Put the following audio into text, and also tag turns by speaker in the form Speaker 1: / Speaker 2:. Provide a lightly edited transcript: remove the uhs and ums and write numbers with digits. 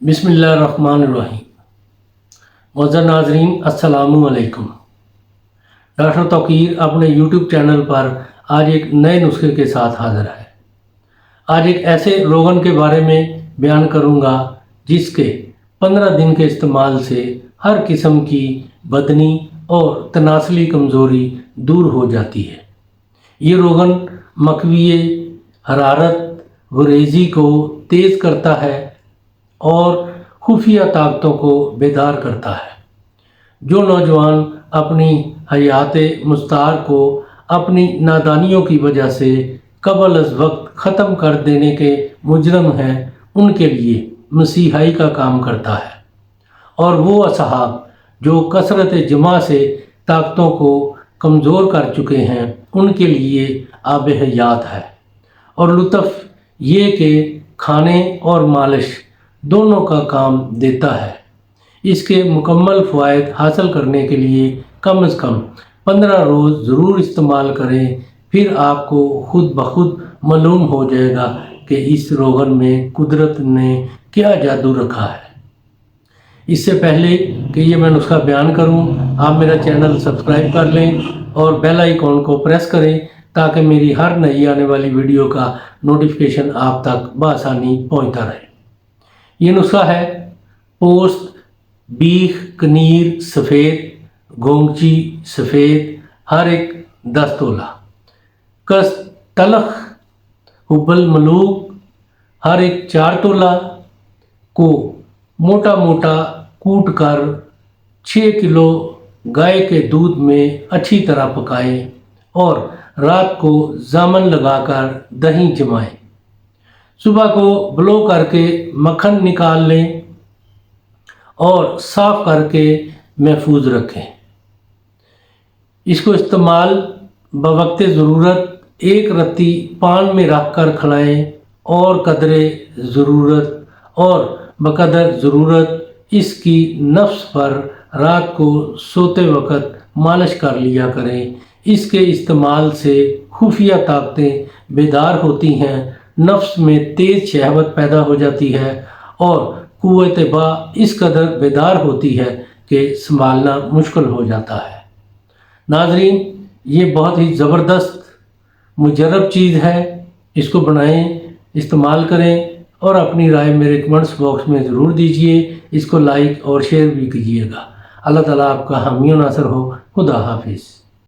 Speaker 1: बिस्मिल्लाहिर्रहमानिर्रहीम। मुअज़्ज़ज़ नाज़रीन अस्सलामु अलैकुम। डॉक्टर तौकीर अपने यूट्यूब चैनल पर आज एक नए नुस्खे के साथ हाज़िर है। आज एक ऐसे रोगन के बारे में बयान करूंगा जिसके 15 दिन के इस्तेमाल से हर किस्म की बदनी और तनासली कमज़ोरी दूर हो जाती है। ये रोगन मकविए हरारत गुरेज़ी को तेज़ करता है और खुफिया ताकतों को बेदार करता है। जो नौजवान अपनी हयात मुस्तार को अपनी नादानियों की वजह से कबल अज़ वक्त ख़त्म कर देने के मुजरम हैं, उनके लिए मसीहाई का काम करता है। और वो असहाब जो कसरत जमा से ताकतों को कमज़ोर कर चुके हैं, उनके लिए आब हयात है। और लुत्फ़ ये कि खाने और मालिश दोनों का काम देता है। इसके मुकम्मल फ़वाइद हासिल करने के लिए कम से कम 15 रोज़ ज़रूर इस्तेमाल करें, फिर आपको खुद ब खुद मालूम हो जाएगा कि इस रोगन में कुदरत ने क्या जादू रखा है। इससे पहले कि ये मैं नुस्खा बयान करूं, आप मेरा चैनल सब्सक्राइब कर लें और बेल आइकॉन को प्रेस करें ताकि मेरी हर नई आने वाली वीडियो का नोटिफिकेशन आप तक बआसानी पहुंचता रहे। ये नुस्खा है पोस्त बीख कनीर सफ़ेद गोंगची सफ़ेद हर एक 10 तोला, कस तलख हुब्बल मलूक हर एक 4 तोला को मोटा मोटा कूट कर 6 किलो गाय के दूध में अच्छी तरह पकाएं और रात को जामन लगाकर दही जमाएं। सुबह को ब्लो करके मक्खन निकाल लें और साफ़ करके महफूज रखें। इसको इस्तेमाल बवक्त ज़रूरत एक रत्ती पान में रख कर खिलाएँ और कदरे ज़रूरत और बकदर ज़रूरत इसकी नफ्स पर रात को सोते वक़्त मालिश कर लिया करें। इसके इस्तेमाल से खुफिया ताकतें बेदार होती हैं, नफ्स में तेज़ शहवत पैदा हो जाती है और कुव्वत बा इस कदर बेदार होती है कि संभालना मुश्किल हो जाता है। नाज़रीन, ये बहुत ही ज़बरदस्त मुजर्रब चीज़ है। इसको बनाएं, इस्तेमाल करें और अपनी राय मेरे कमेंट्स बॉक्स में ज़रूर दीजिए। इसको लाइक और शेयर भी कीजिएगा। अल्लाह ताला आपका हामी और नासर हो। खुदा हाफिज़।